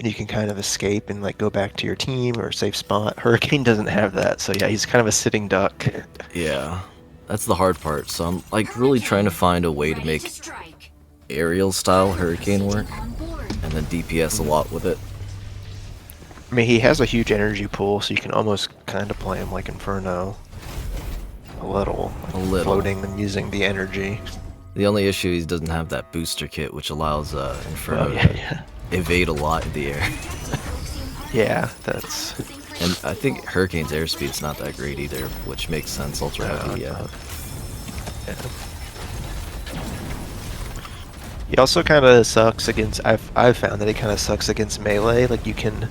and you can kind of escape and like go back to your team or safe spot. Hurricane doesn't have that, so yeah, he's kind of a sitting duck. Yeah, that's the hard part. So I'm like really trying to find a way to make aerial style Hurricane work, and then DPS a lot with it. I mean, he has a huge energy pool, so you can almost kind of play him like Inferno. A little. A Like little. floating and using the energy. The only issue is he doesn't have that booster kit, which allows Oh, Inferno yeah, to yeah. evade a lot in the air. Yeah, that's... And I think Hurricane's airspeed's not that great either, which makes sense. Ultra No, heavy, yeah. no. Yeah. He also kind of sucks against... I've found that he kind of sucks against melee. Like, you can...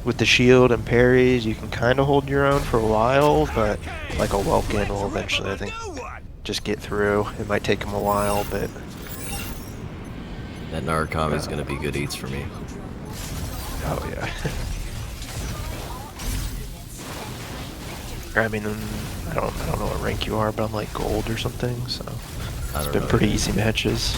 With the shield and parries, you can kind of hold your own for a while, but like a Welkin will eventually, I think, just get through. It might take him a while, but... That Narukami's gonna be good eats for me. Oh, yeah. I mean, I don't know what rank you are, but I'm like gold or something, so it's been pretty easy matches.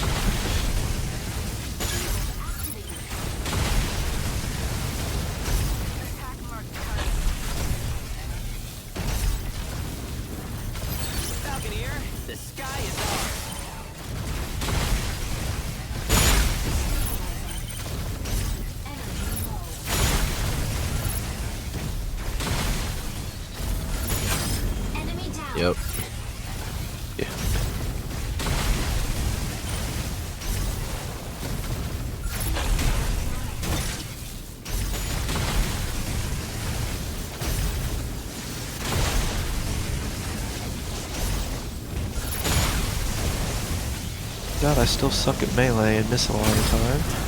Yep. Yeah. God, I still suck at melee and miss a lot of the time.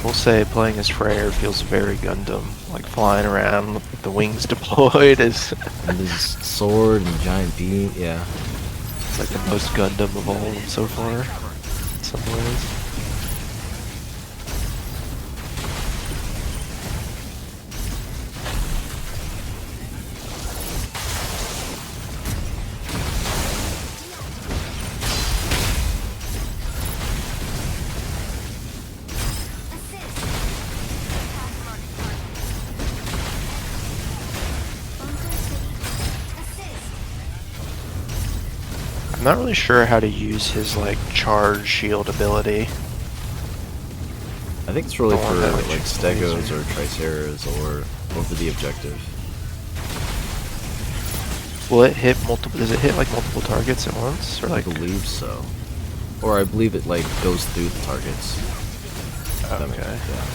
We'll say playing as Freyr feels very Gundam, like flying around with the wings deployed is And his sword and giant beam, yeah. it's like the most Gundam of all of them so far, in some ways. I'm not really sure how to use his like charge shield ability. I think it's really The for one that, like shoots Stegos laser. or Triceras or for the objective. Will it hit multiple? Does it hit like multiple targets at once, or I like? believe so. Or I believe it like goes through the targets. Okay. Yeah.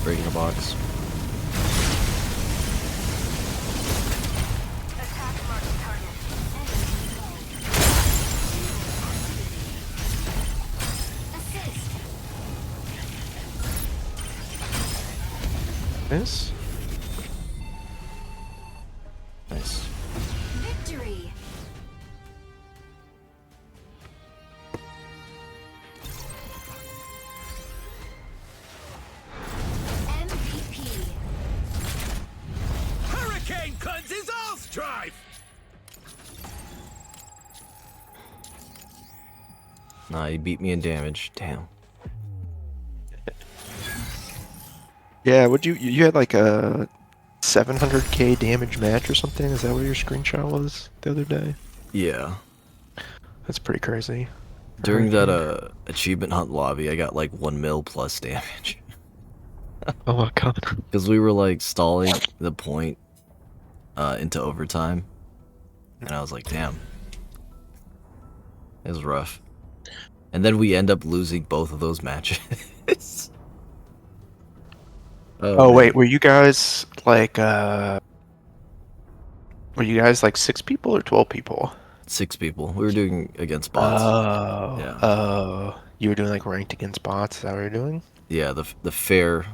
Breaking a box. Miss. Nice. Victory. MVP. Hurricane cleanses all strife! Nah, he beat me in damage. Damn. Yeah. Would you had like a 700k damage match or something? Is that what your screenshot was the other day? Yeah. That's pretty crazy. During that Hurricane. achievement hunt lobby, I got like 1 mil plus damage. Oh my god. Because we were like stalling the point into overtime. And I was like, damn. It was rough. And then we end up losing both of those matches. Oh man. wait, were you guys like 6 people or 12 people? 6 people. We were doing against bots. Oh, Yeah. oh, you were doing like ranked against bots. Is that what you're doing? Yeah, the fair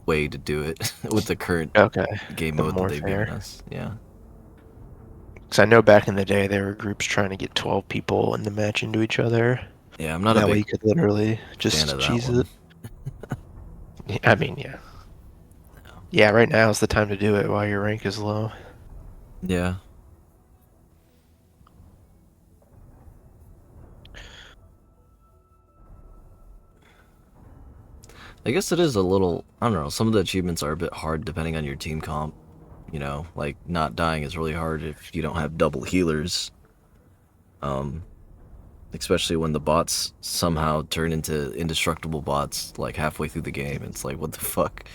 way to do it with the current Okay, game the mode that more they've given fair. us. Yeah. Because I know back in the day there were groups trying to get 12 people in the match into each other. Yeah, I'm not a That way big you could literally fan just of that cheese it. one. I mean, yeah. Yeah, right now is the time to do it while your rank is low. Yeah. I guess it is a little, I don't know, some of the achievements are a bit hard depending on your team comp. You know, like not dying is really hard if you don't have double healers. Especially when the bots somehow turn into indestructible bots like halfway through the game. It's like, what the fuck?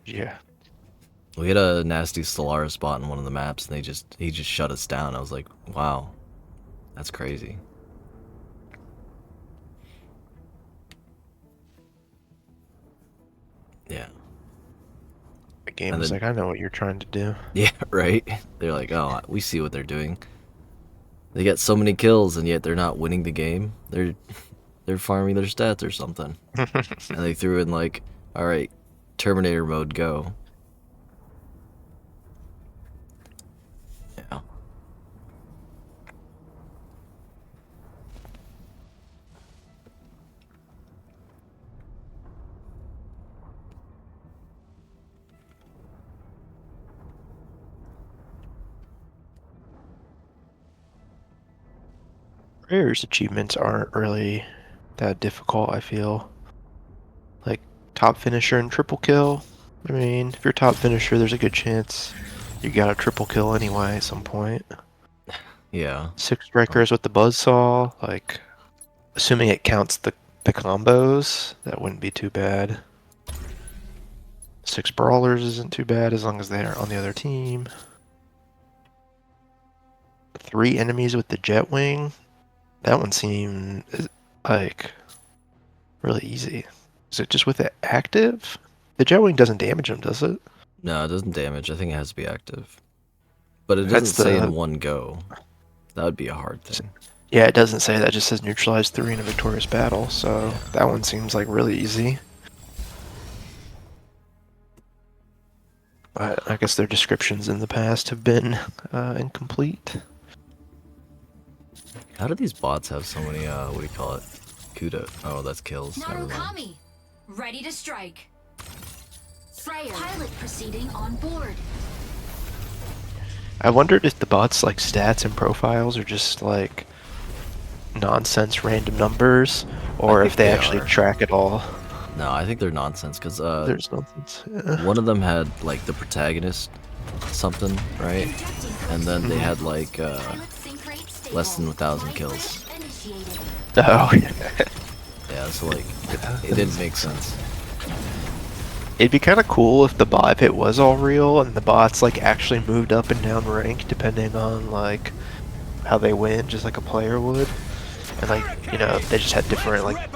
Yeah. We had a nasty Stellaris bot in one of the maps and he just shut us down. I was like, wow, that's crazy. Yeah. The game And is then like, I know what you're trying to do. yeah, right? They're like, oh, we see what they're doing. They get so many kills and yet they're not winning the game. They're farming their stats or something. And they threw in like, all right, Terminator mode, go. Yeah. Rare's achievements aren't really that difficult, I feel. Like, top finisher and triple kill. I mean, if you're top finisher, there's a good chance you got a triple kill anyway at some point. Yeah. 6 strikers with the buzzsaw, like, assuming it counts the combos, that wouldn't be too bad. 6 brawlers isn't too bad as long as they're on the other team. 3 enemies with the jet wing. That one seemed like really easy. Is it just with it active? The jet wing doesn't damage him, does it? No, it doesn't damage. I think it has to be active. But it doesn't That's say in the one go. That would be a hard thing. yeah. It doesn't say that. It just says neutralize 3 in a victorious battle. So that one seems like really easy. But I guess their descriptions in the past have been incomplete. How do these bots have so many, what do you call it? Kuda. Oh, that's kills. Never mind. Narukami, ready to strike. Freya, pilot proceeding on board. I wondered if the bots like stats and profiles are just like nonsense random numbers, or I if think they they actually are. track it all. No, I think they're nonsense, because There's nonsense. Yeah. one of them had, like, the protagonist something, right? And then they had, like, less than 1,000 kills. Oh, Yeah, so, like, it didn't make sense. it'd be kind of cool if if it was all real and the bots like actually moved up and down rank depending on like how they win, just like a player would, and like they just had different like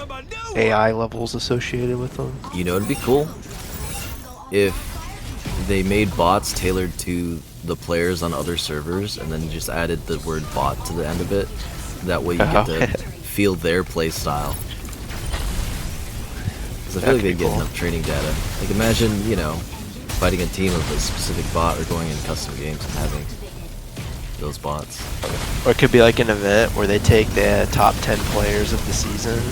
AI levels associated with them. You know, it'd be cool if they made bots tailored to the players on other servers and then just added the word bot to the end of it. That way you get to feel their play style. Because I feel like they'd get enough training data. Like imagine, fighting a team of a specific bot or going in custom games and having those bots. Or it could be like an event where they take the top 10 players of the season,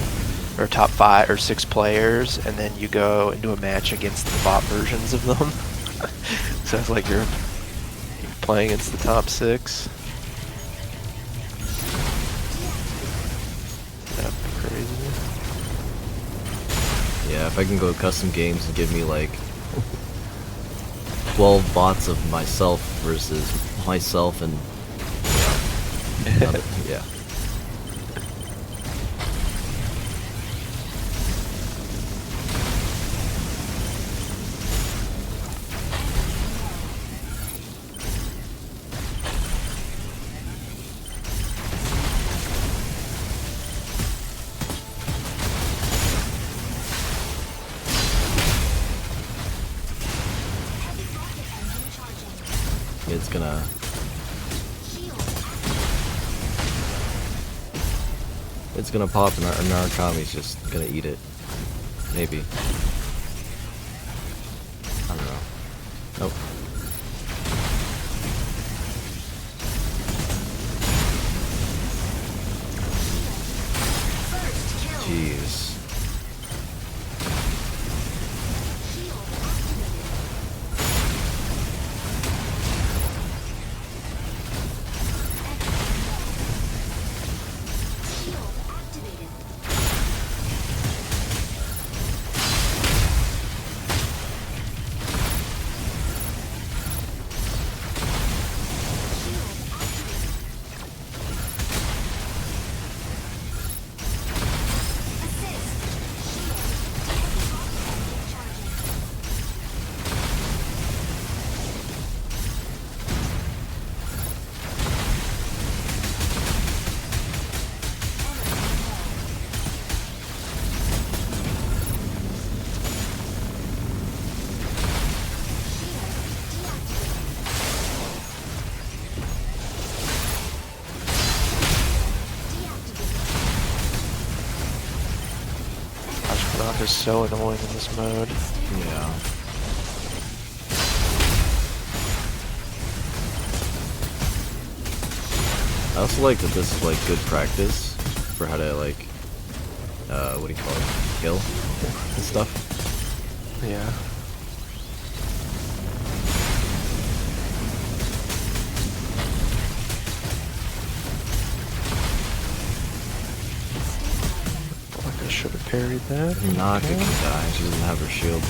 or top 5 or 6 players, and then you go into a match against the bot versions of them. So it's like you're playing against the top 6. That'd be crazy. Yeah, if I can go custom games and give me like 12 bots of myself versus myself and yeah. It's gonna It's gonna pop and our Narukami's just gonna eat it. Maybe. I don't know. Nope. Jeez. Knock is so annoying in this mode. Yeah. I also like that this is like good practice for how to like, what do you call it? Kill and stuff. Yeah. I should have parried that. Naka can die. She doesn't have her shield.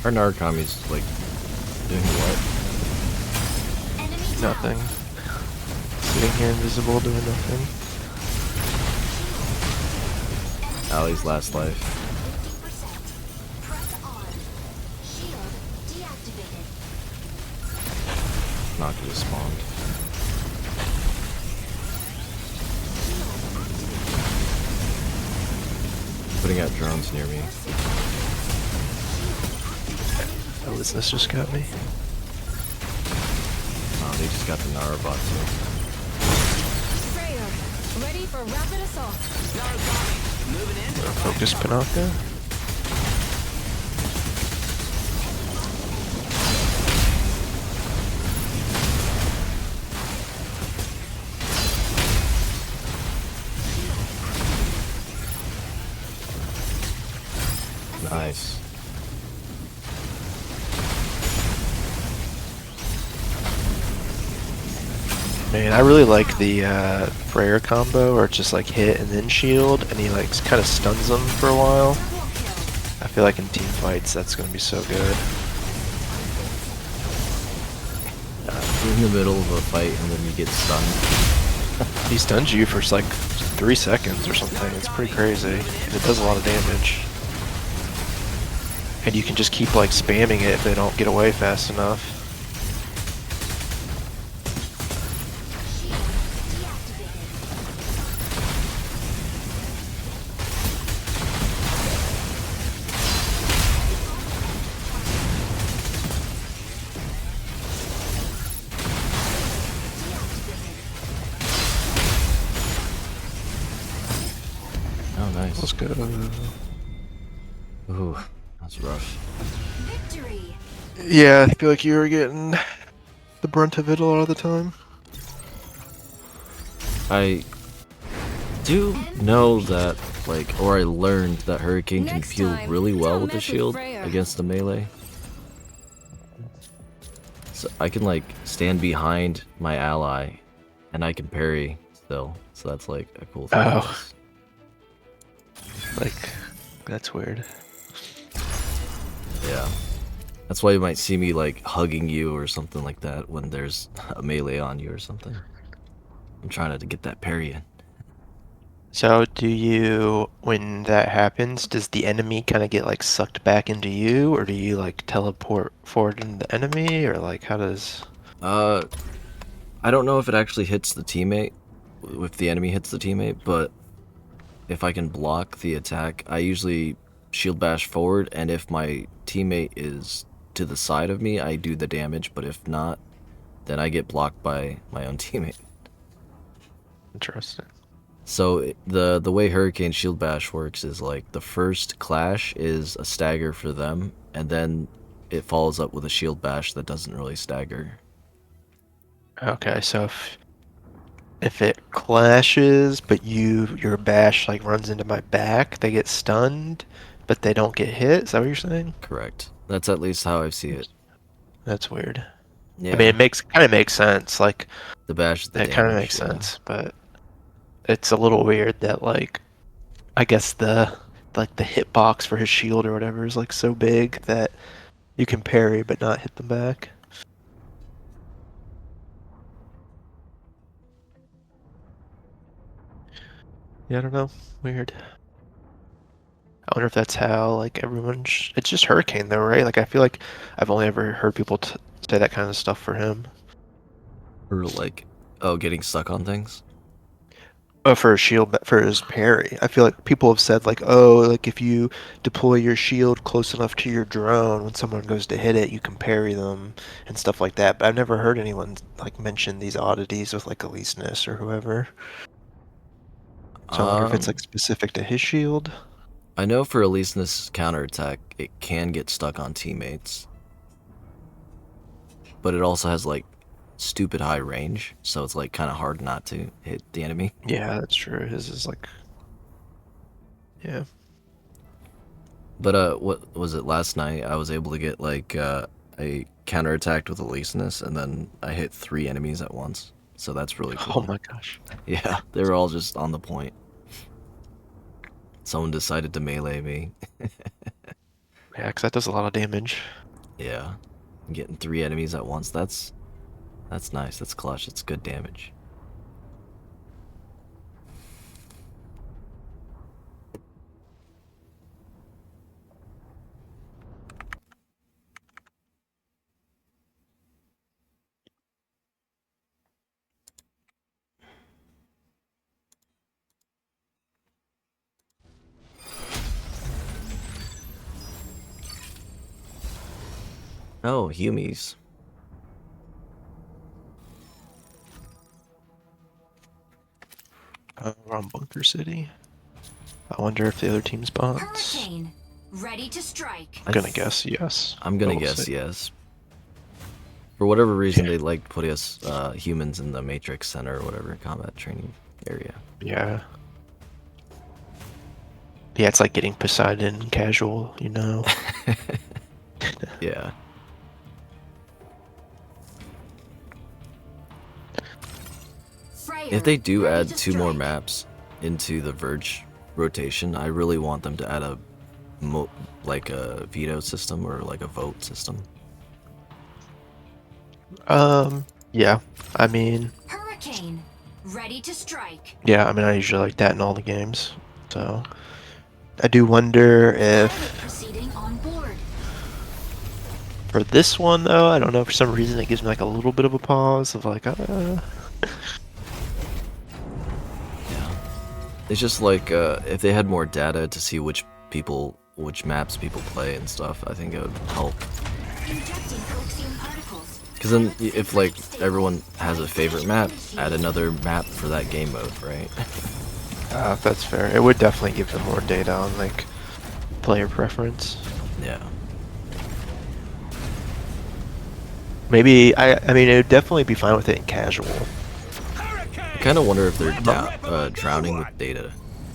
Our Narukami's like doing what? Nothing. Sitting here invisible doing nothing. Ali's last life. Naka just spawned. Putting out drones near me. Oh, this just got me. Oh, they just got the Narabot too. Freya, ready for rapid assault. Focus Panaka. Nice. Man, I really like the Freyr combo, or just like hit and then shield, and he like kind of stuns them for a while. I feel like in team fights that's gonna be so good. You're in the middle of a fight and then you get stunned. He stuns you for like 3 seconds or something. It's pretty crazy, and it does a lot of damage. And you can just keep like spamming it if they don't get away fast enough. Oh, nice. Let's go. Ooh, that's rough. Victory. Yeah, I feel like you were getting the brunt of it a lot of the time. I do know that, like, or I learned that Hurricane can Next peel time, really well don't with the mess with shield Freya. against the melee. So I can, like, stand behind my ally and I can parry still. So that's, like, a cool thing. Oh. Like, that's weird. Yeah. That's why you might see me, like, hugging you or something like that when there's a melee on you or something. I'm trying to get that parry in. So do you, when that happens, does the enemy kind of get like sucked back into you, or do you like teleport forward into the enemy, or like how does... I don't know if it actually hits the teammate, if the enemy hits the teammate, but if I can block the attack, I usually shield bash forward, and if my teammate is to the side of me, I do the damage, but if not, then I get blocked by my own teammate. Interesting. So the way Hurricane Shield Bash works is like the first clash is a stagger for them, and then it follows up with a Shield Bash that doesn't really stagger. Okay, so if it clashes, but your bash like runs into my back, they get stunned, but they don't get hit. Is that what you're saying? Correct. That's at least how I see it. That's weird. Yeah. I mean, it kind of makes sense. Like the bash is the it kind of damage, makes yeah. sense, but it's a little weird that like I guess the hitbox for his shield or whatever is like so big that you can parry but not hit them back. Yeah, I don't know. Weird. I wonder if that's how like everyone. It's just Hurricane though, right? Like I feel like I've only ever heard people say that kind of stuff for him. Or like, oh, getting stuck on things. Oh, for a shield, for his parry. I feel like people have said like, oh, like if you deploy your shield close enough to your drone, when someone goes to hit it, you can parry them and stuff like that. But I've never heard anyone like mention these oddities with like Elysinus or whoever. So I wonder if it's like specific to his shield. I know for Elysinus counterattack, it can get stuck on teammates. But it also has like stupid high range, so it's like kind of hard not to hit the enemy. Yeah, that's true. His is like, yeah. But what was it last night? I was able to get like a counterattacked with Elysinus, and then I hit 3 enemies at once. So that's really cool. Oh my gosh. Yeah, they were all just on the point. Someone decided to melee me. Yeah, because that does a lot of damage. Yeah, getting 3 enemies at once. That's nice. That's clutch. It's good damage. Oh, Humies. We're on Bunker City. I wonder if the other team spawns. Hurricane, ready to strike. I'm gonna guess yes. I'm gonna But we'll guess see. yes. For whatever reason, they like putting us humans in the Matrix Center or whatever combat training area. Yeah. Yeah, it's like getting Poseidon casual, you know. Yeah. Freya, If they do ready add to 2 more strike. maps into the Verge rotation, I really want them to add a like a veto system or like a vote system. Yeah. I mean, Hurricane, ready to strike. yeah, I mean I usually like that in all the games. So I do wonder if Pilot proceeding on board. for this one though, I don't know, for some reason it gives me like a little bit of a pause of like Yeah. It's just like if they had more data to see which maps people play and stuff, I think it would help. Injecting coaxium particles. Because then if like everyone has a favorite map, add another map for that game mode, right? that's fair. It would definitely give them more data on like player preference. Yeah. Maybe I mean it would definitely be fine with it in casual. I kind of wonder if they're drowning with data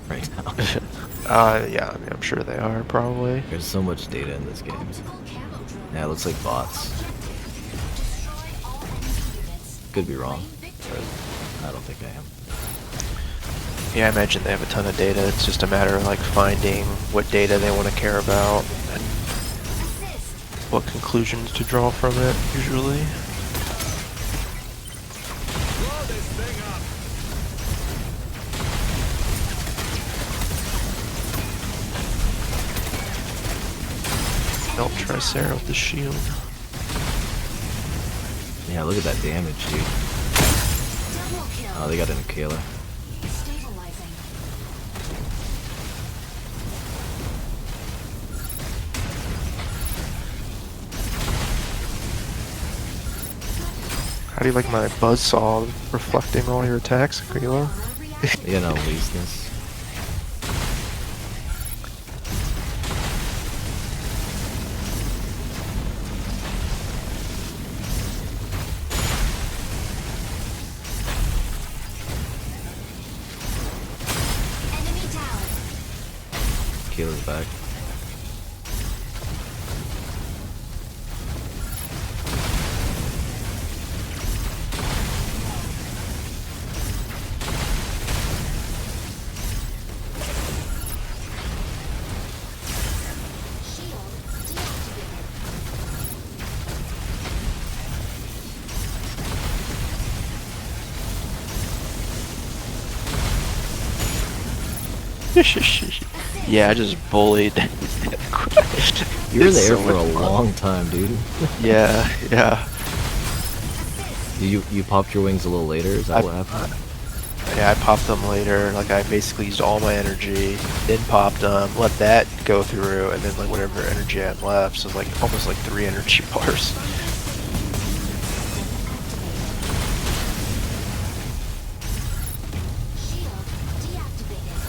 right now. Yeah, I mean I'm sure they are probably. There's so much data in this game. Multiple camo drones. Yeah, it looks like bots. Destroy all enemy units. Could be wrong, Claim but victory. I don't think I am. Yeah, I imagine they have a ton of data. It's just a matter of like finding what data they want to care about and Assist. what conclusions to draw from it, usually. Blow this thing up. Don't try Sarah with the shield. Yeah, look at that damage, dude. Double kill. Oh, they got an Akela. Stabilizing. do you like my buzzsaw reflecting all your attacks, Aquila? You know, laziness. Enemy down. Keeler's back. Shield deactivated. Yeah, I just bullied. You were in the It's air so for a much fun. long time, dude. Yeah, yeah. You popped your wings a little later. Is that what happened? Yeah, I popped them later. Like I basically used all my energy, then popped them, let that go through, and then like whatever energy I had left. So like almost like 3 energy bars. Shield deactivated.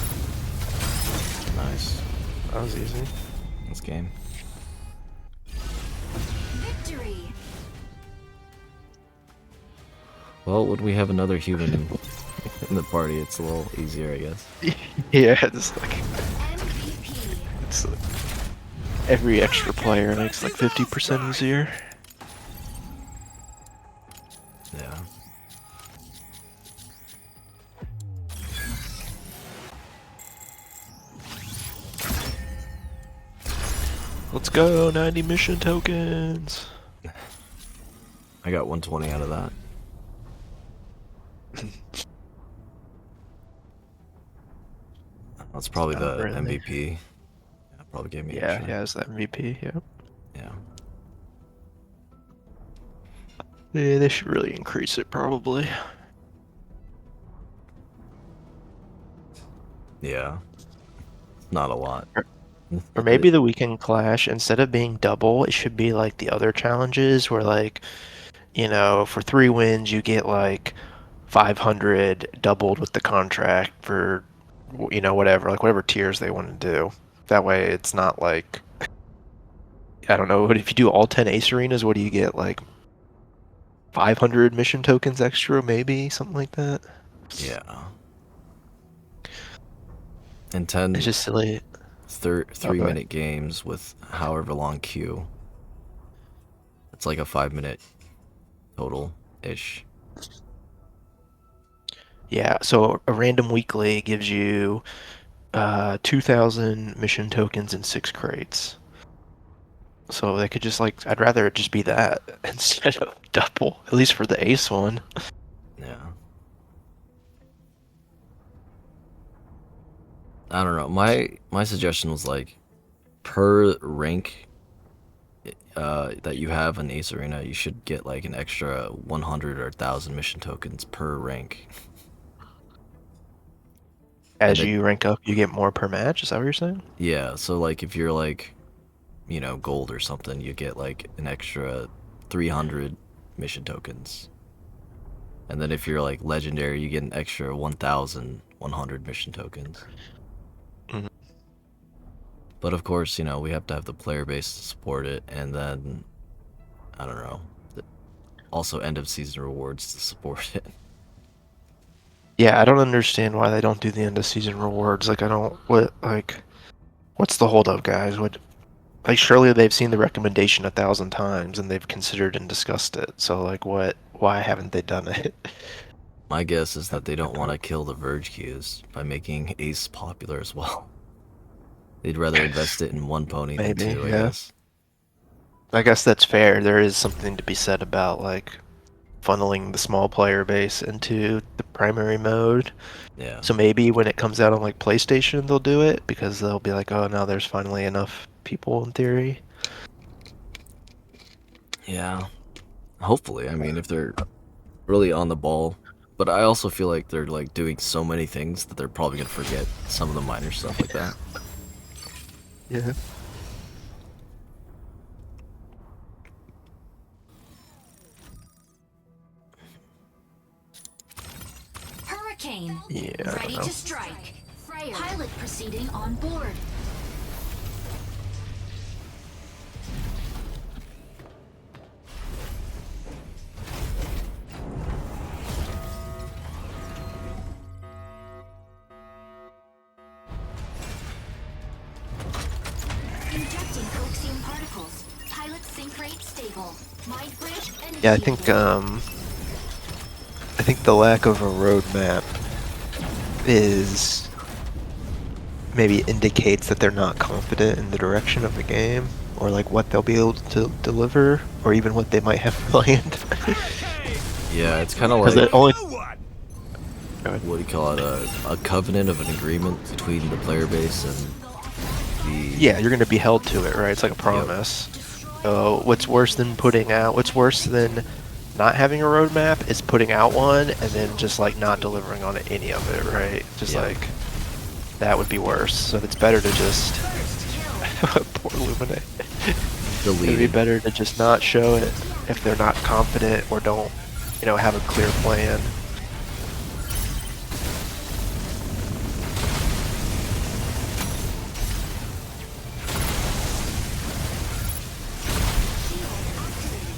Nice. That was easy. This game. Victory. Oh, Well, when we have another human in the party, it's a little easier, I guess. Yeah, it's like MVP. it's like every extra player makes like 50% easier. Yeah. Let's go, 90 mission tokens. I got 120 out of that. That's probably Not the really. MVP. Yeah, probably gave me Yeah, extra. yeah, it's the MVP. Yeah. Yeah. Yeah, they should really increase it probably. Yeah. Not a lot. Or maybe the weekend clash, instead of being double, it should be like the other challenges where like, you know, for 3 wins you get like 500 doubled with the contract for, you know, whatever, like whatever tiers they want to do. That way it's not like, I don't know, but if you do all 10 ace arenas, what do you get? Like 500 mission tokens extra, maybe? Something like that? Yeah. And 10 It's just silly. 3-minute games with however long queue. It's like a 5-minute total-ish. Yeah, so a random weekly gives you 2,000 mission tokens and 6 crates. So they could just like, I'd rather it just be that instead of double, at least for the ace one. Yeah. I don't know. My suggestion was like per rank that you have in Ace Arena, you should get like an extra 100 or 1,000 mission tokens per rank. As And it- you rank up, you get more per match. Is that what you're saying? Yeah, so like if you're like, you know, gold or something, you get like an extra 300 mission tokens. And then if you're like legendary, you get an extra 1,100 mission tokens. Mhm. But of course, you know, we have to have the player base to support it, and then I don't know, also end of season rewards to support it. Yeah, I don't understand why they don't do the end of season rewards. Like, I don't, what, like, what's the holdup, guys? What, like, surely they've seen the recommendation 1,000 times and they've considered and discussed it. So, like, what, why haven't they done it? My guess is that they don't want to kill the Verge queues by making Ace popular as well. They'd rather invest it in one pony than Maybe, two, I yeah. guess. I guess that's fair. There is something to be said about, like, funneling the small player base into the primary mode. Yeah. So maybe when it comes out on, like, PlayStation, they'll do it because they'll be like, oh, now there's finally enough people in theory. Yeah. Hopefully, I mean, if they're really on the ball. But I also feel like they're like doing so many things that they're probably gonna forget some of the minor stuff like that. Yeah. Yeah, I don't Ready know. to strike. Freya. Pilot proceeding on board. Injecting coaxium particles. Pilot sync rate stable. Mind bridge and Yeah, I think the lack of a roadmap is maybe indicates that they're not confident in the direction of the game, or like what they'll be able to deliver, or even what they might have planned. Hurricane! Yeah, it's kind of Because like, it only. New one! what do you call it, a covenant of an agreement between the player base and the... Yeah, you're gonna be held to it, right? It's like a promise. So what's worse than what's worse than not having a roadmap is putting out one and then just like not delivering on any of it, right? Just Yeah. like that would be worse. So it's better to just poor Lumine. It'd be deleted. better to just not show it if they're not confident or don't, have a clear plan.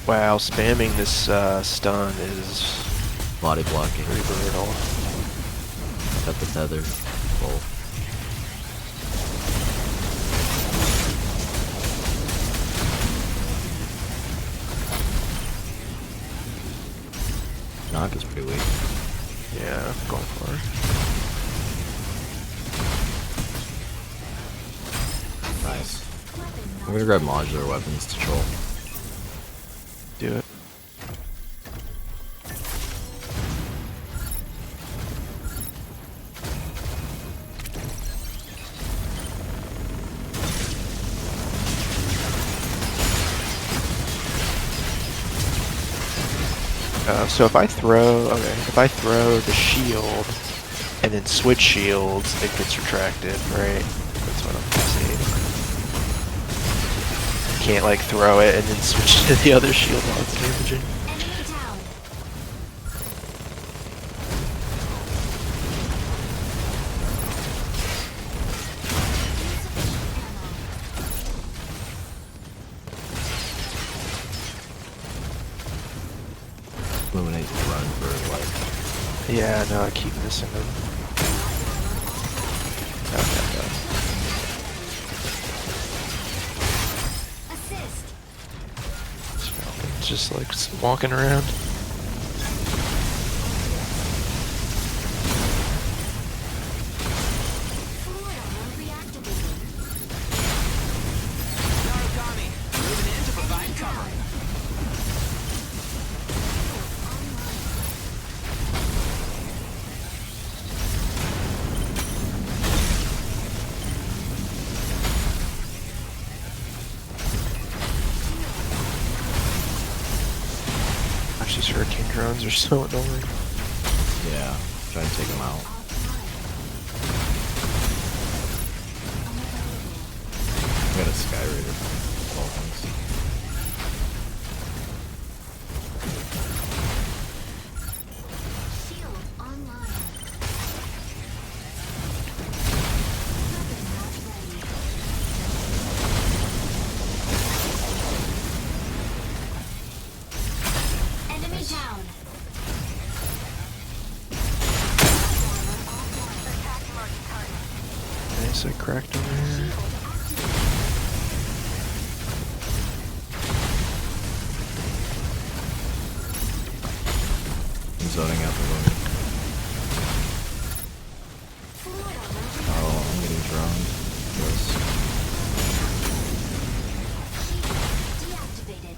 Wow, spamming this stun is Body blocking. pretty brutal. Got the tether. Full. Knock is pretty weak. Yeah, going for it. Nice. I'm gonna grab modular weapons to troll. Do it. So if I throw the shield and then switch shields, it gets retracted, right? That's what I'm seeing. You can't like throw it and then switch to the other shield while it's damaging. enemy down. Illuminate the run for like... Yeah, no, I keep missing them. Okay, no. Assist. This Falcon's just like walking around. Fluid armor reactivated. Narukami, moving in to provide cover. Gosh, these hurricane drones are so annoying. Yeah, trying to take them out. I got a Sky Raider. All things. Shield online. Enemy down. Nice, I cracked over here. I'm zoning out the room. Fluid armor Oh, I'm getting droned. Gross. deactivated.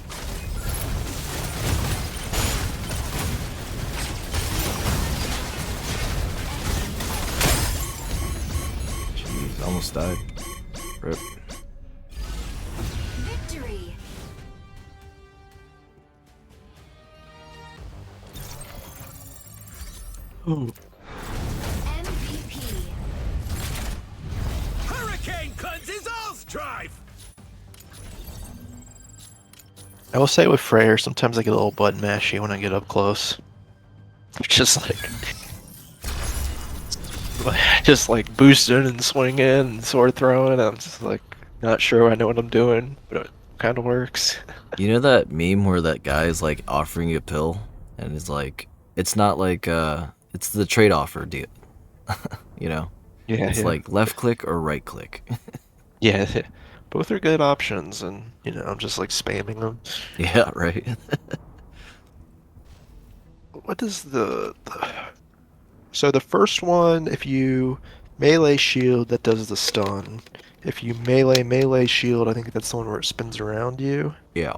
Jeez, almost died. Rip. Victory. Ooh. MVP. Hurricane cleanses all strife! I will say with Freyr, sometimes I get a little button mashy when I get up close. It's just like just like boosting and swinging and sword throwing. I'm just like not sure I know what I'm doing, but it kind of works. You know that meme where that guy is like offering you a pill and is like, it's not like it's the trade offer deal. You know, Yeah, it's yeah, like left click or right click. yeah, yeah. Both are good options, and I'm just like spamming them. Yeah, right. What is so the first one, if you melee shield, that does the stun. If you melee shield, I think that's the one where it spins around you. Yeah,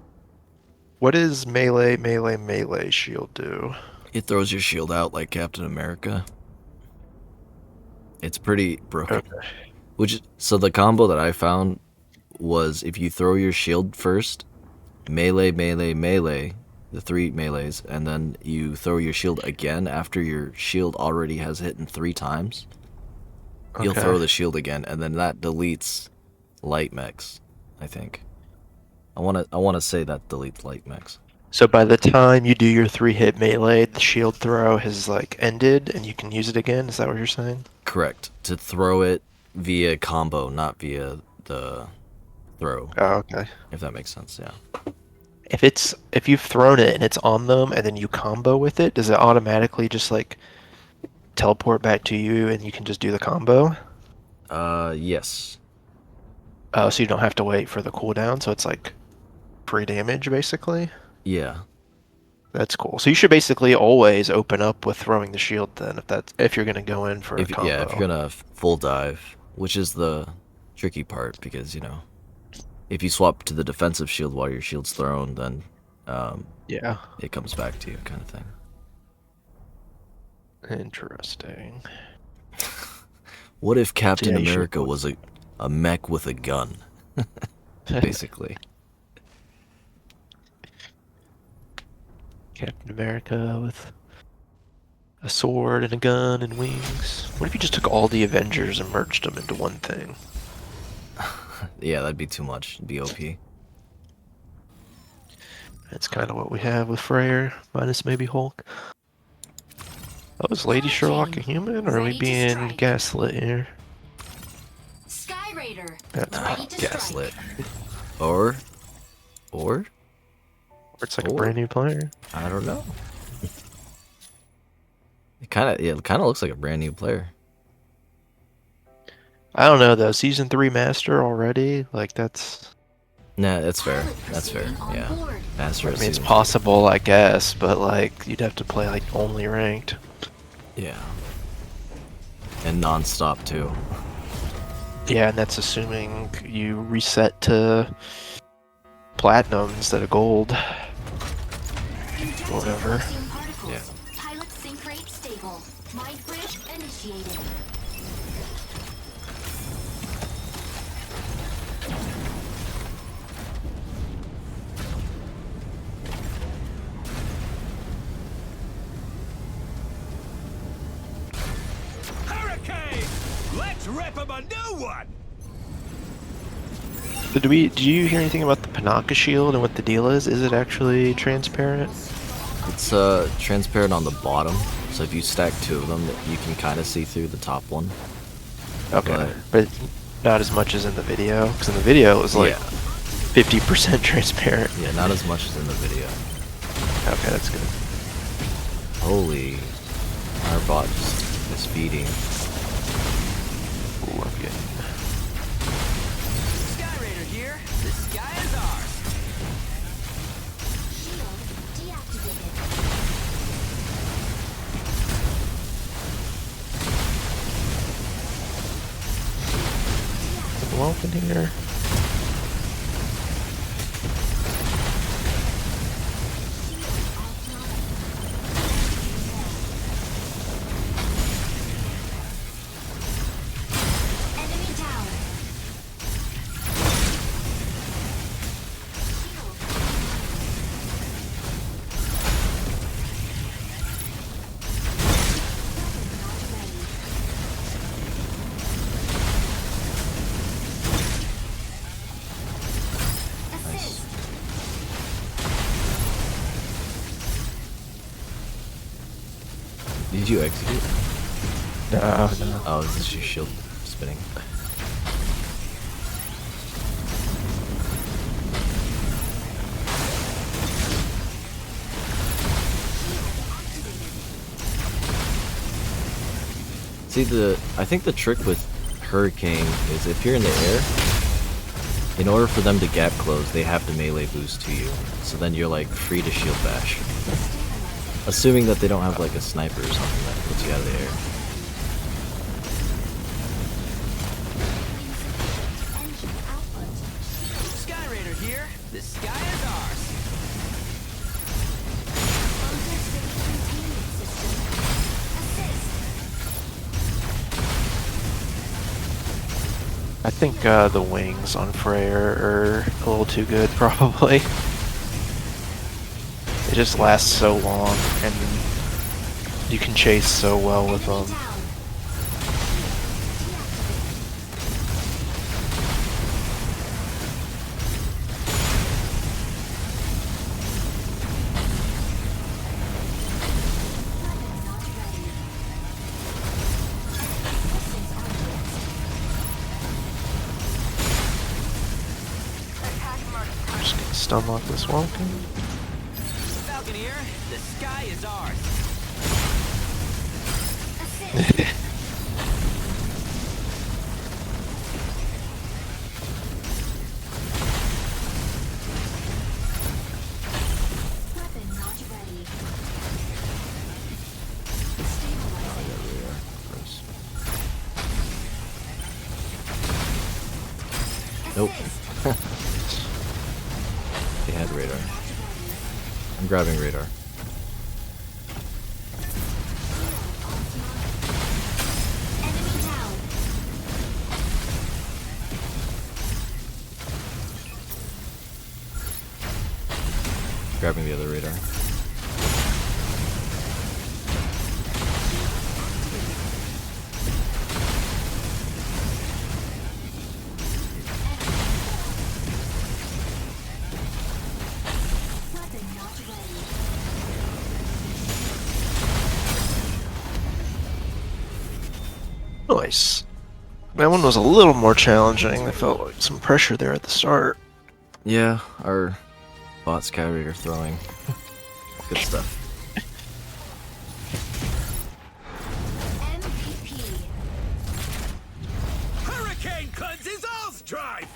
What does melee shield do? it throws your shield out like Captain America. It's pretty broken. Okay. So the combo that I found was if you throw your shield first, melee, melee, melee, the 3 melees, and then you throw your shield again after your shield already has hit in 3 times. You'll Okay. throw the shield again, and then that deletes light mechs, I think. I wanna say that deletes light mechs. So by the time you do your 3-hit melee, the shield throw has like ended and you can use it again? Is that what you're saying? Correct. To throw it via combo, not via the throw, Oh, okay. if that makes sense, yeah. If you've thrown it and it's on them and then you combo with it, does it automatically just like teleport back to you and you can just do the combo? Yes. Oh, so you don't have to wait for the cooldown, so it's like free damage basically? Yeah. That's cool. So you should basically always open up with throwing the shield then, if you're gonna go in for a combo. Yeah, if you're gonna full dive, which is the tricky part, because, if you swap to the defensive shield while your shield's thrown, then Yeah. it comes back to you, kind of thing. Interesting. What if Captain Yeah, you should America put- was a mech with a gun? Basically. Captain America with a sword and a gun and wings. What if you just took all the Avengers and merged them into one thing? Yeah, that'd be too much. It'd be OP. That's kind of what we have with Freyr, minus maybe Hulk. Oh, is Lady Sherlock a human, or are we Ready to being strike. gaslit here? Sky Raider. That's Ready to Gaslit. strike. Or? Or it's like a Or- brand new player. I don't know. It kind of looks like a brand new player. I don't know though. Season 3 Master already? Like that's. Nah, that's fair. Pilot That's fair. proceeding on Yeah. board. Master I of mean, it's Season possible, I guess, but like you'd have to play like only ranked. 2. Yeah. And non-stop too. Yeah, and that's assuming you reset to platinum instead of gold. Injecting Whatever. calcium particles. Yeah. Pilot sync rate stable. Mind bridge initiated. Hurricane! Let's rip him a new one! So do you hear anything about the Panaka shield and what the deal is? Is it actually transparent? It's transparent on the bottom, so if you stack 2 of them, you can kind of see through the top one. Okay, but not as much as in the video, because in the video it was like Yeah. 50% transparent. Yeah, not as much as in the video. Okay, that's good. Holy, our bot is feeding. Ooh, I'm getting. Sky Raider here. The sky is ours. Shield deactivated. Welcome here. Enemy down. Assist. Did you execute? No, no. Oh, this is your shield spinning. See, I think the trick with Hurricane is if you're in the air, in order for them to gap close, they have to melee boost to you. So then you're like free to shield bash. Assuming that they don't have like a sniper or something that puts you out of the air. Sky Raider here. The sky is ours. I think the wings on Freyr are a little too good, probably. They just last so long, and you can chase so well with them. I'm just gonna stun lock this Walken. Falconeer, the sky is ours. Weapon not ready. Nope. They had radar. I'm grabbing radar. Enemy down. Grabbing the other radar. Weapon not ready. Nice. That one was a little more challenging. I felt like some pressure there at the start. Yeah, our bot sky raider throwing. Good stuff. MVP. Hurricane cleanses all strife.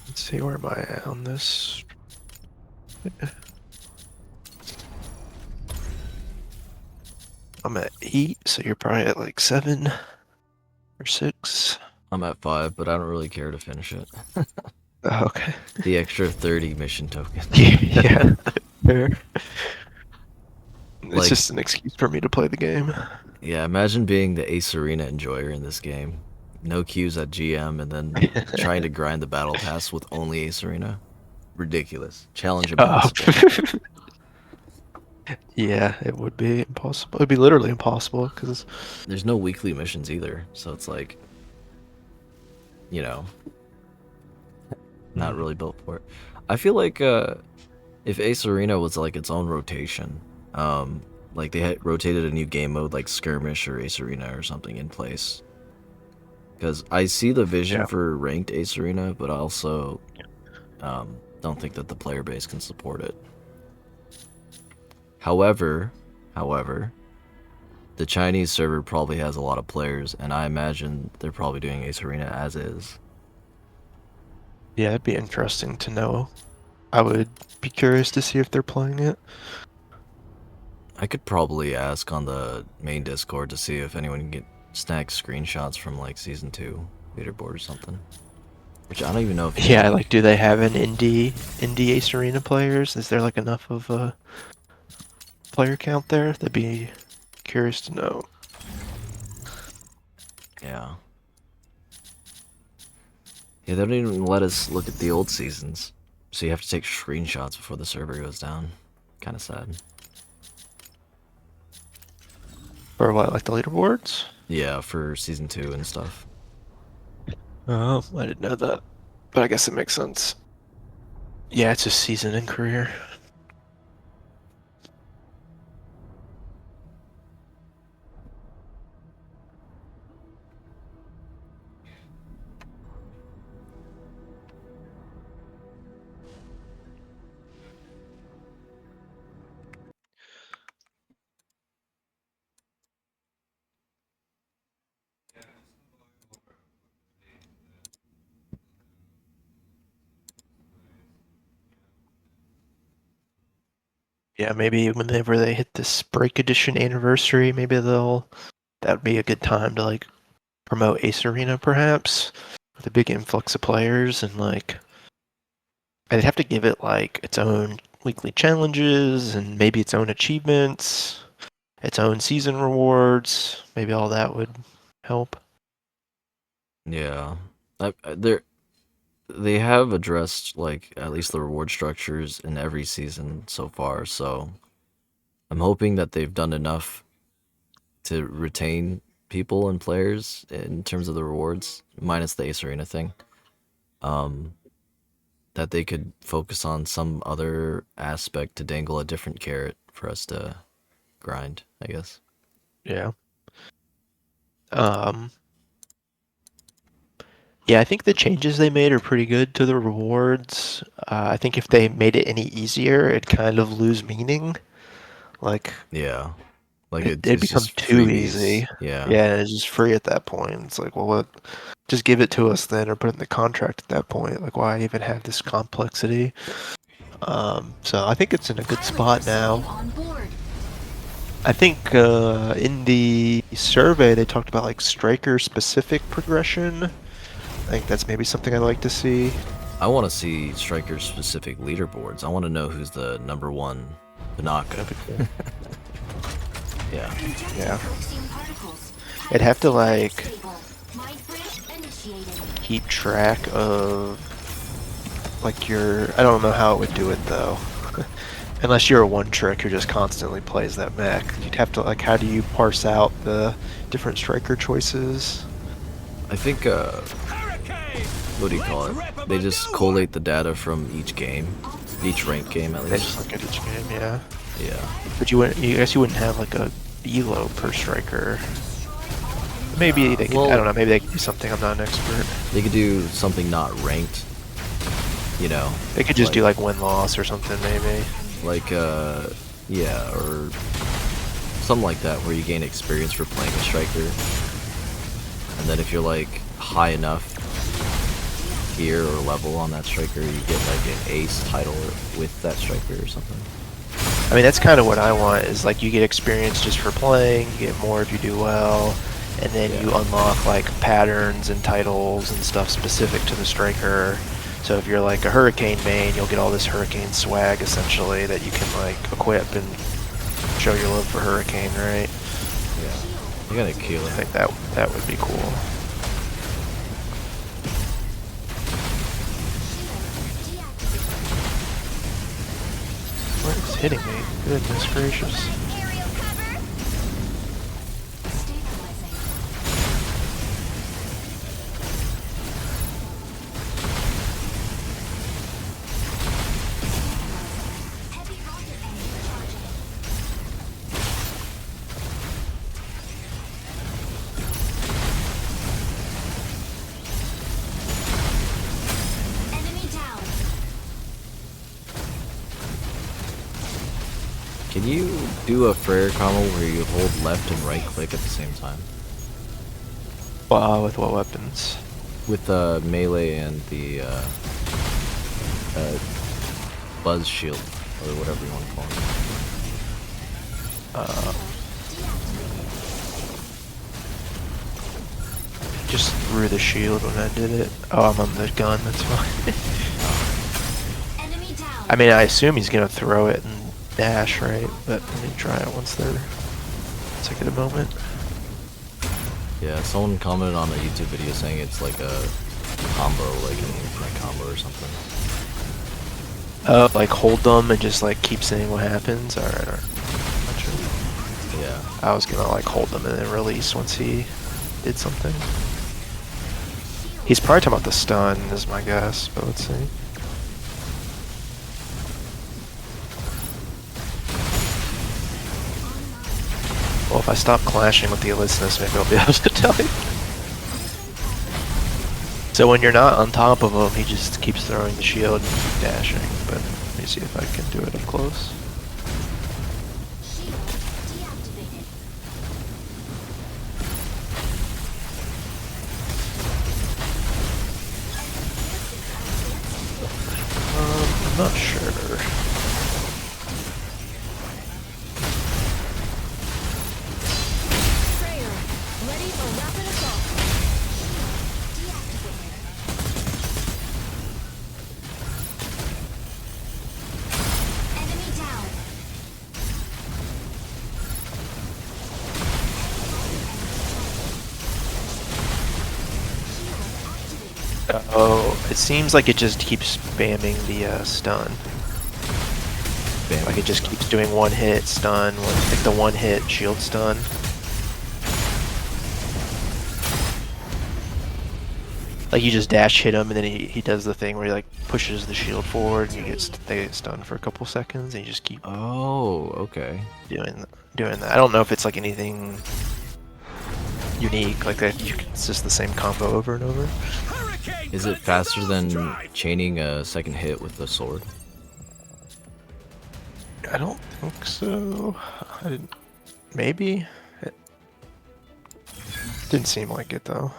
Let's see, where am I at on this? I'm at 8, so you're probably at like 7 or 6. I'm at 5, but I don't really care to finish it. Oh, okay. The extra 30 mission token. Yeah, fair. It's Like- just an excuse for me to play the game. Yeah, imagine being the Ace Arena enjoyer in this game. No queues at GM and then trying to grind the battle pass with only Ace Arena. Ridiculous. Challenge Oh. impossible. Yeah, it would be impossible. It would be literally impossible, because... There's no weekly missions either, so it's like, you know, not really built for it. I feel like if Ace Arena was like its own rotation, like they had rotated a new game mode like Skirmish or Ace Arena or something in place. Because I see the vision Yeah. for ranked Ace Arena, but I also don't think that the player base can support it. However, the Chinese server probably has a lot of players, and I imagine they're probably doing Ace Arena as is. Yeah, it'd be interesting to know. I would be curious to see if they're playing it. I could probably ask on the main Discord to see if anyone can get snag screenshots from like Season 2 leaderboard or something. Which I don't even know if... Yeah, like, do they have an indie Ace Arena players? Is there like enough of a player count there? That'd be curious to know. Yeah. Yeah, they don't even let us look at the old seasons. So you have to take screenshots before the server goes down. Kind of sad. Or what, like the leaderboards? Yeah, for Season 2 and stuff. Oh, I didn't know that. But I guess it makes sense. Yeah, it's just season and career. Yeah, maybe whenever they hit this Break Edition anniversary, maybe that'd be a good time to like promote Ace Arena perhaps with a big influx of players and like I'd have to give it like its own weekly challenges and maybe its own achievements, its own season rewards. Maybe all that would help. Yeah, they have addressed like at least the reward structures in every season so far. So I'm hoping that they've done enough to retain people and players in terms of the rewards, minus the Ace Arena thing. That they could focus on some other aspect to dangle a different carrot for us to grind, I guess. Yeah. Um, yeah, I think the changes they made are pretty good to the rewards. I think if they made it any easier, it'd kind of lose meaning. Like Yeah. Like it'd it's become just too freebies. easy. Yeah. Yeah, it's just free at that point. It's like, well, what? Just give it to us then, or put it in the contract at that point. Like, why even have this complexity? So I think it's in a good Pilot spot proceeding now. on board. I think in the survey they talked about like striker specific progression. I think that's maybe something I'd like to see. I want to see striker specific leaderboards. I want to know who's the #1 Tanaka. That'd be cool. Yeah. Injecting Yeah. toxin particles. It'd have to like Stable. Mind bridge initiated. keep track of like your. I don't know how it would do it though. Unless you're a one trick who just constantly plays that mech. You'd have to like how do you parse out the different striker choices? I think Hurricane! what do you call Let's it? rip 'em They a just new collate the data from each game, each ranked game at They least. just look at each game, yeah. Yeah. But you wouldn't. I guess you wouldn't have like a elo per striker. Maybe they could. well- I don't know. Maybe they could do something. I'm not an expert. They could do something not ranked. You know. They could just do like win loss or something. Maybe. Like yeah, or something like that where you gain experience for playing a striker. And then if you're like high enough gear or level on that striker, you get like an ace title with that striker or something. I mean, that's kind of what I want. Is like you get experience just for playing. You get more if you do well, and then you Yeah. unlock like patterns and titles and stuff specific to the striker. So if you're like a Hurricane main, you'll get all this Hurricane swag essentially that you can like equip and show your love for Hurricane, right? Yeah. You gotta kill I it. think that would be cool. What is hitting me? Goodness gracious. Aerial cover. Stabilizing. Heavy rocket engine charging. Enemy down. Can you do a Frere combo where you hold left and right click at the same time? Wow, with what weapons? With the melee and the buzz shield, or whatever you want to call it. Just threw the shield when I did it. Oh, I'm on the gun. That's fine. Enemy down. I mean, I assume he's gonna throw it and dash, right? But let me try it once they're. Take it a moment. Yeah, someone commented on a YouTube video saying it's like a combo, like an infinite combo or something. Oh, like hold them and just like keep saying what happens. All right. Not sure. Yeah. I was gonna like hold them and then release once he did something. Shield He's probably talking about the stun, is my guess, but let's see. Well, if I stop clashing with the Elyssinus, maybe I'll be able to tell you. So when you're not on top of him, he just keeps throwing the shield and keep dashing. But let me see if I can do it up close. Shield deactivated. I'm not sure. Freya, ready for rapid assault. Deactivated. Enemy down. Oh, it seems like it just keeps spamming the stun. Bam. Like it just keeps doing one hit stun, like the one hit shield stun. Like you just dash hit him and then he does the thing where he like pushes the shield forward and they get stunned for a couple seconds and you just keep Oh, okay. doing that. I don't know if it's like anything unique like that. It's just the same combo over and over. Hurricane Is it punch faster with than overdrive. chaining a second hit with the sword? I don't think so. I didn't. Maybe. It didn't seem like it though.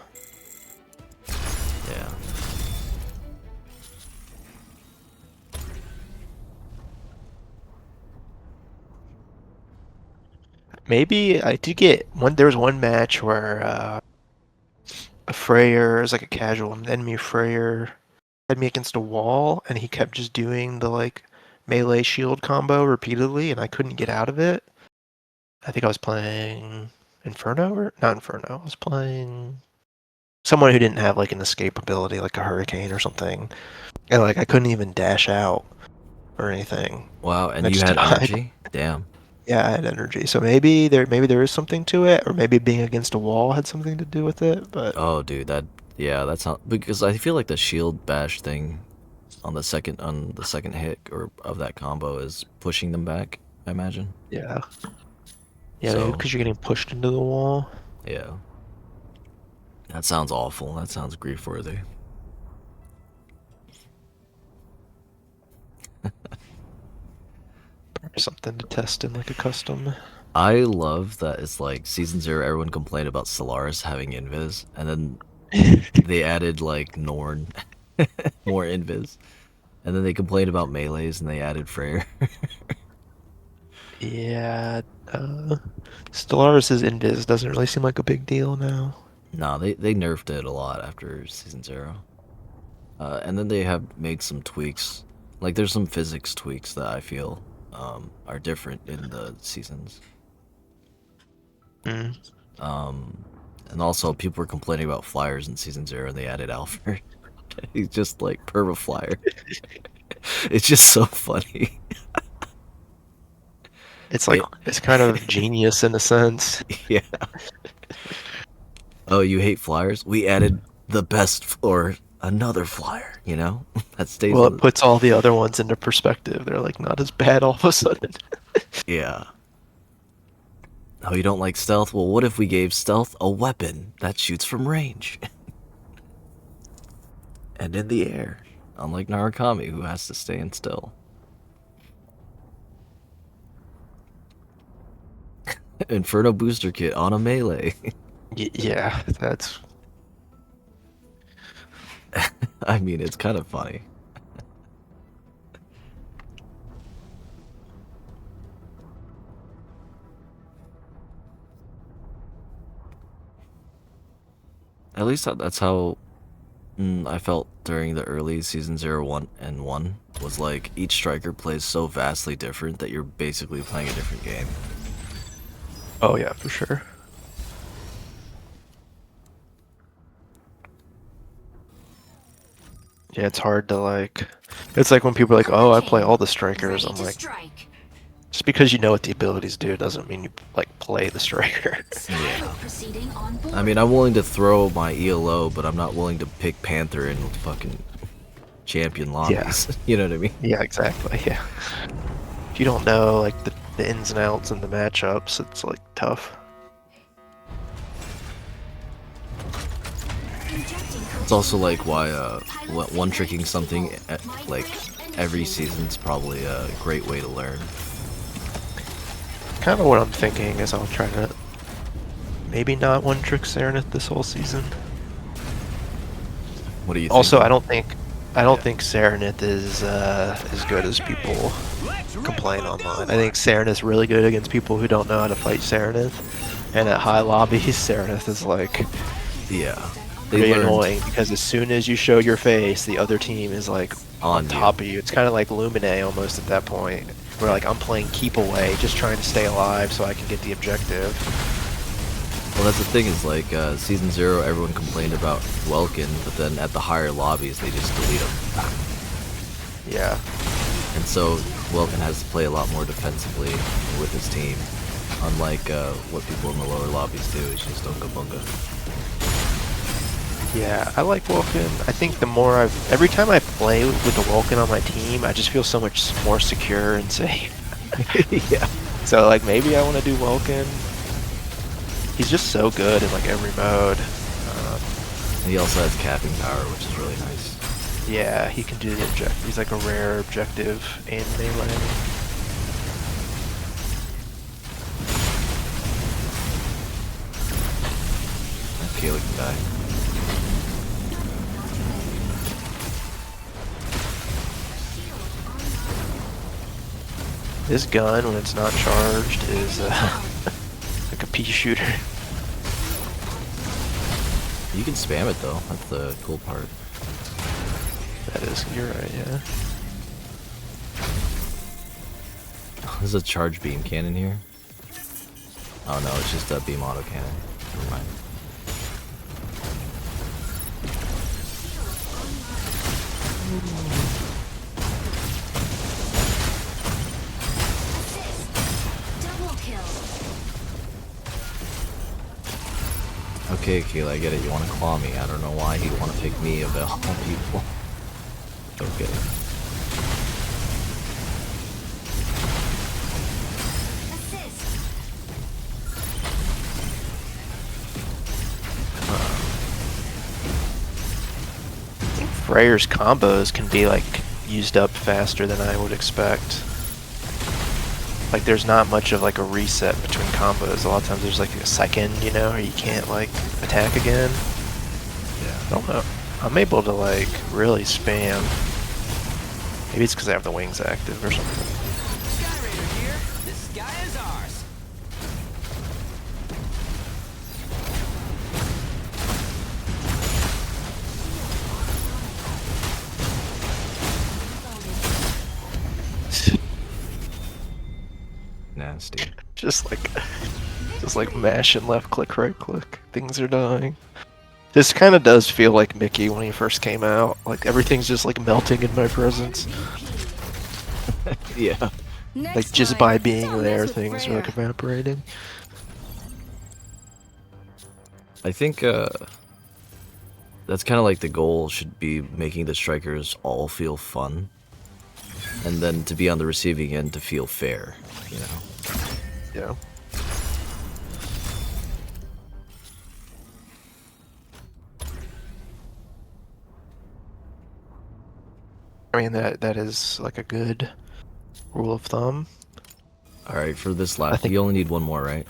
Yeah. Maybe I did get one. There was one match where a Freyr, it was like a casual enemy Freyr, had me against a wall, and he kept just doing the like melee shield combo repeatedly, and I couldn't get out of it. I think I was playing Inferno or not Inferno. I was playing someone who didn't have like an escape ability, like a Hurricane or something, and like I couldn't even dash out or anything. Wow, and I you just had died. energy? Damn. Yeah, I had energy, so maybe there is something to it, or maybe being against a wall had something to do with it. But Oh, dude, yeah, that's not because I feel like the shield bash thing on the second hit or of that combo is pushing them back, I imagine. yeah, maybe So, because you're getting pushed into the wall. yeah. That sounds awful. That sounds grief worthy. Or something to test in like a custom. I love that it's like season 0 everyone complained about Solaris having invis and then they added like Norn more invis. And then they complained about melees and they added Freyr. Yeah, Stellaris' invis doesn't really seem like a big deal now. No, they nerfed it a lot after season 0. And then they have made some tweaks. Like there's some physics tweaks that I feel are different in the seasons. Mm. And also people were complaining about flyers in season 0 and they added Alfred. He's just like perma flyer. It's just so funny. It's like it's kind of genius in a sense. Yeah. Oh, you hate flyers? We added the best or another flyer, you know? That stays Well, in it puts all the other ones into perspective. They're like not as bad all of a sudden. Yeah. Oh, you don't like stealth? Well, what if we gave stealth a weapon that shoots from range? And in the air. Unlike Narukami, who has to stand still. Inferno booster kit on a melee. Yeah, that's I mean, it's kind of funny. At least that's how I felt during the early season 0, 1, and 1. Was like, each striker plays so vastly different that you're basically playing a different game. oh yeah, for sure. Yeah, it's hard to like. It's like when people are like, "Oh, I play all the strikers." Ready I'm to like, strike. Just because you know what the abilities do doesn't mean you like play the striker. Pilot proceeding on board. I mean, I'm willing to throw my ELO, but I'm not willing to pick Panther in fucking champion lobbies. You know what I mean? Yeah, exactly. Yeah. If you don't know like the ins and outs and the matchups, it's like tough. It's also like why one tricking something like every season's probably a great way to learn. Kind of what I'm thinking is I'll try to maybe not one trick Serenith this whole season. What do you think? Also, I don't think Serenith is as good as people complain online. I think Serenith's really good against people who don't know how to fight Serenith, and at high lobbies, Serenith is like yeah, pretty annoying because as soon as you show your face, the other team is like on top of you. It's kind of like Lumine almost at that point, where like I'm playing keep away, just trying to stay alive so I can get the objective. Well, that's the thing is like season 0, everyone complained about Welkin, but then at the higher lobbies they just delete him. Yeah. And so Welkin has to play a lot more defensively with his team, unlike what people in the lower lobbies do. It's just Unga Bunga. Yeah, I like Welkin. I think the more every time I play with the Welkin on my team, I just feel so much more secure and safe. Yeah. So like maybe I want to do Welkin. He's just so good in like every mode. And he also has capping power, which is really nice. Yeah, he can do the objective. He's like a rare objective and melee. Okay, we can die. This gun, when it's not charged, is like a pea shooter. You can spam it though. That's the cool part. That is, you're right, yeah. There's a charge beam cannon here. Oh no, it's just a beam auto cannon. Never mind. Double kill. Okay, Keela, I get it. You want to claw me. I don't know why he'd want to pick me of all people. Okay. Assist. I think Freyr's combos can be like used up faster than I would expect. Like there's not much of like a reset between combos. A lot of times there's like a second, you know, or you can't like attack again. Yeah. I don't know. I'm able to like really spam. Maybe it's because I have the wings active or something. Sky Raider here. The sky is ours. Nasty. Just like mash and left click, right click. Things are dying. This kind of does feel like Mickey when he first came out. Like everything's just like melting in my presence. Yeah. Like just by being there, things are like evaporating. I think that's kind of like the goal should be making the strikers all feel fun. And then to be on the receiving end to feel fair, you know? Yeah. I mean that is like a good rule of thumb. Alright, for this last, think- you only need one more, right?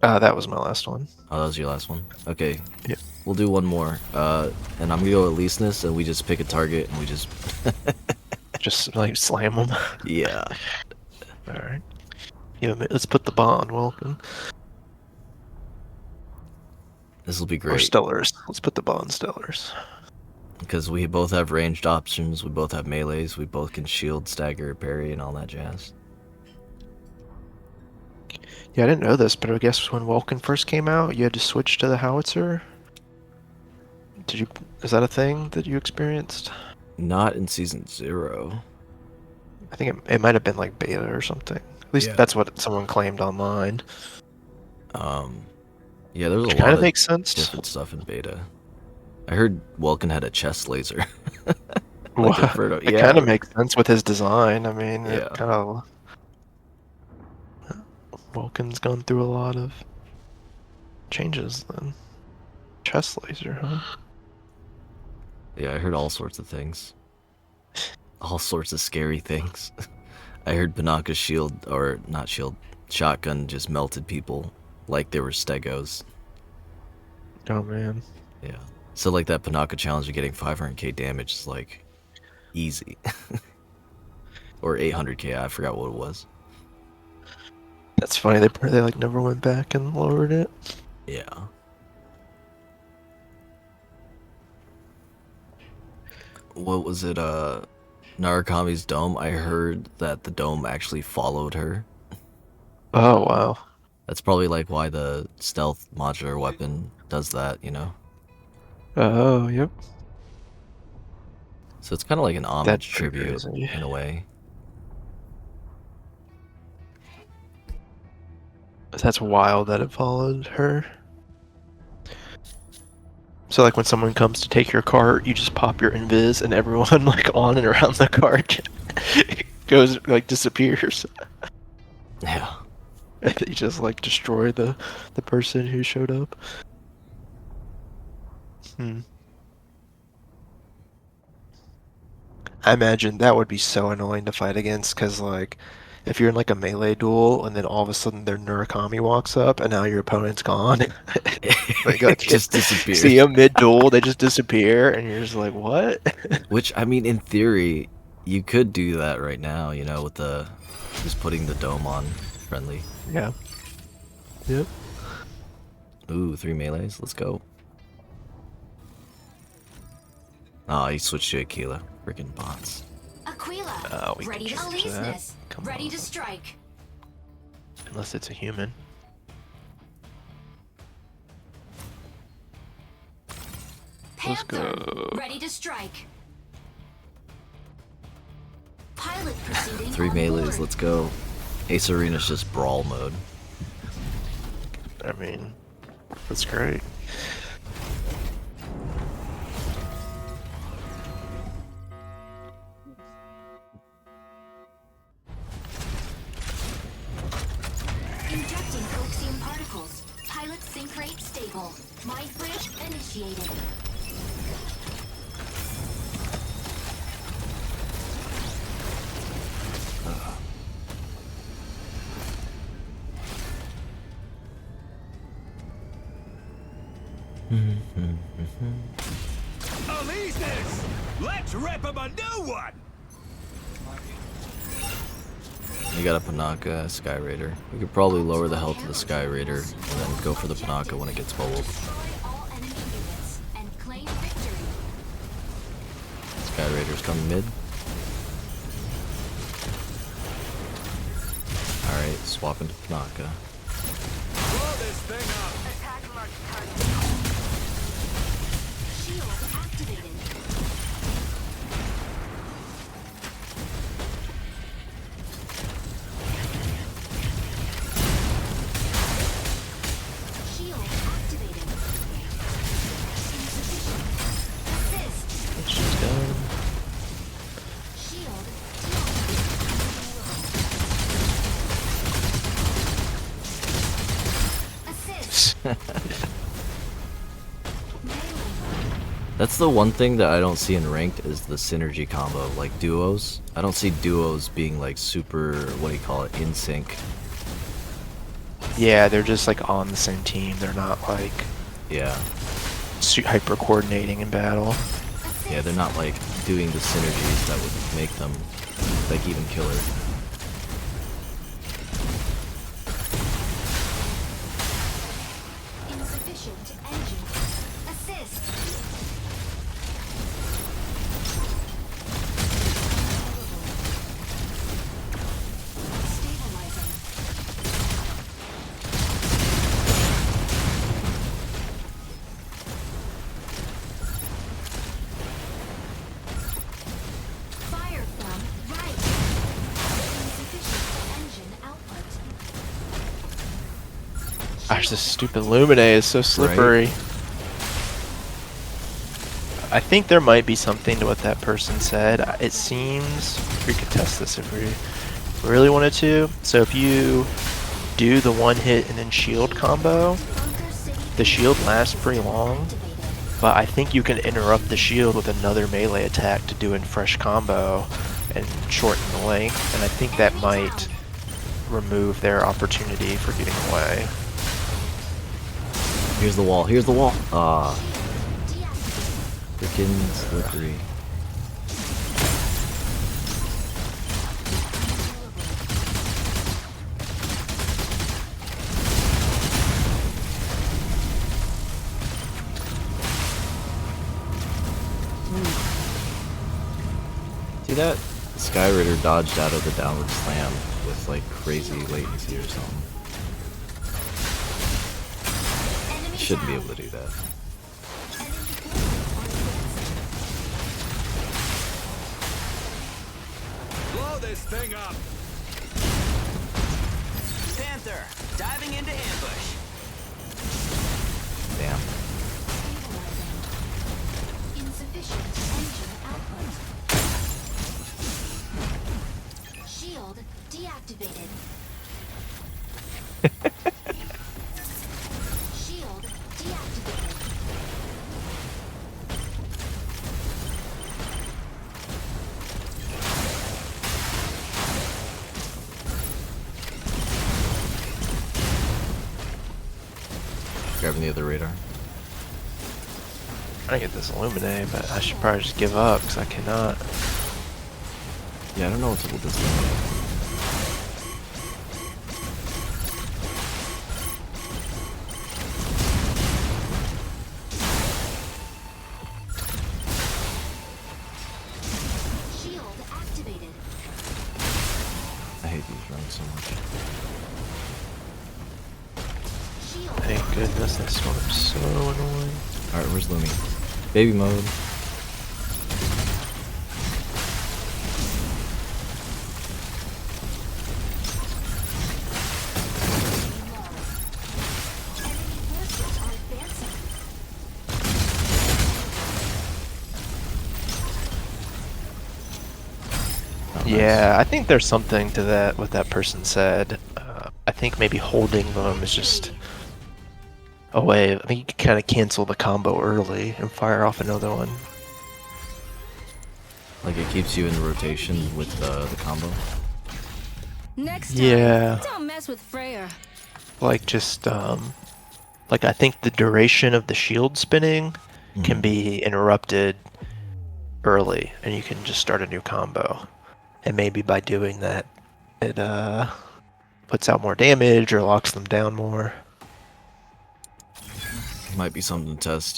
That was my last one. Oh, that was your last one? Okay. Yeah. We'll do one more. And I'm gonna go Eliseness, and we just pick a target, and we just... Just like slam them. Yeah. All right. Yeah, let's put the bond Welcome. This will be Or great. Stellars. Let's put the bond Stellars. Because we both have ranged options, we both have melees, we both can shield, stagger, parry, and all that jazz. Yeah, I didn't know this, but I guess when Welkin first came out, you had to switch to the howitzer. Is that a thing that you experienced? Not in Season 0. I think it might have been like beta or something. At least Yeah. that's what someone claimed online. Yeah, there's a Which lot kind of of makes sense. different stuff in beta. I heard Welkin had a chest laser. Well, Like Inferno. it Yeah. kind of makes sense with his design. I mean, it Yeah. kind of. Vulcan's gone through a lot of changes then. Chest laser, huh? Yeah, I heard all sorts of things. All sorts of scary things. I heard Panaka's shield, or not shield, shotgun just melted people like they were stegos. Oh man. Yeah. So like that Panaka challenge of getting 500k damage is like easy. Or 800k, I forgot what it was. That's funny. They like never went back and lowered it. Yeah. What was it, Narukami's dome? I heard that the dome actually followed her. Oh wow. That's probably like why the stealth modular weapon does that, you know? Oh yep. So it's kind of like an That's homage pretty tribute crazy. in a way. That's wild that it followed her. So like when someone comes to take your cart, you just pop your invis and everyone like on and around the cart goes like disappears. Yeah. You just like destroy the person who showed up. I imagine that would be so annoying to fight against, because like if you're in like a melee duel and then all of a sudden their Murakami walks up and now your opponent's gone. like Just disappeared. see them mid duel, they just disappear and you're just like, what? Which, I mean, in theory, you could do that right now, you know, with the just putting the dome on friendly. Yeah. Yep. Ooh, 3 melees. Let's go. Oh, he switched to Aquila. Freaking bots. Aquila, We ready can to change that. Aleseness, Come ready on. to strike. Unless it's a human. Let's Panther, go. ready to strike. Pilot proceeding 3 on melees. board. Let's go. Ace Arena's just brawl mode. I mean, that's great. Injecting coaxium particles. Pilot sync rate stable. Mind bridge initiated. Aleseness! Let's rip him a new one! You got a Panaka, a Sky Raider. We could probably lower the health of the Sky Raider and then go for the Panaka when it gets bubbled. Destroy all enemy units and claim victory. Sky Raider's coming mid. Alright, swap into Panaka. Blow this thing up! Shield activated. Shield activated. Insufficient. Assist. That's just done. Shield assist. That's the one thing that I don't see in ranked is the synergy combo, like duos. I don't see duos being like super, what do you call it, in sync. Yeah, they're just like on the same team. They're not like Yeah. hyper coordinating in battle. Yeah, they're not like doing the synergies that would make them like even killer. Insufficient engine. Assist. Stabilizing. Fire from right. Insufficient engine output. Gosh, this stupid Lumine is so slippery. I think there might be something to what that person said. It seems we could test this if we really wanted to. So if you do the one hit and then shield combo, the shield lasts pretty long, but I think you can interrupt the shield with another melee attack to do a fresh combo and shorten the length, and I think that might remove their opportunity for getting away. Here's the wall. Here's the wall. Ah. Freaking slippery. See that? Sky Ritter dodged out of the downward slam with like crazy latency or something. Shouldn't be able to do that. Blow this thing up. Panther, diving into ambush. Damn. Insufficient engine output. Shield deactivated. Shield deactivated. Grabbing the other radar. I get this Illuminate, but I should probably just give up because I cannot. Yeah, I don't know what's up with this thing. Shield activated. I hate these runs so much. Shield. Thank goodness, that storm's so annoying. Alright, where's Lumi? Baby mode. Forces are advancing. Oh, Yeah, I think there's something to that, what that person said. I think maybe holding them is just a way. I think you can kind of cancel the combo early and fire off another one. Like it keeps you in rotation with the combo. Next time, Yeah. don't mess with Freyr. Like just, like I think the duration of the shield spinning can be interrupted early, and you can just start a new combo. And maybe by doing that, it puts out more damage or locks them down more. Might be something to test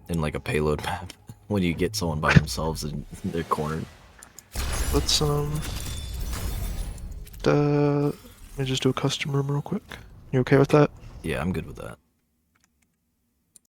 in like a payload map when you get someone by themselves and they're cornered. Let's let me just do a custom room real quick. You okay with that? Yeah, I'm good with that.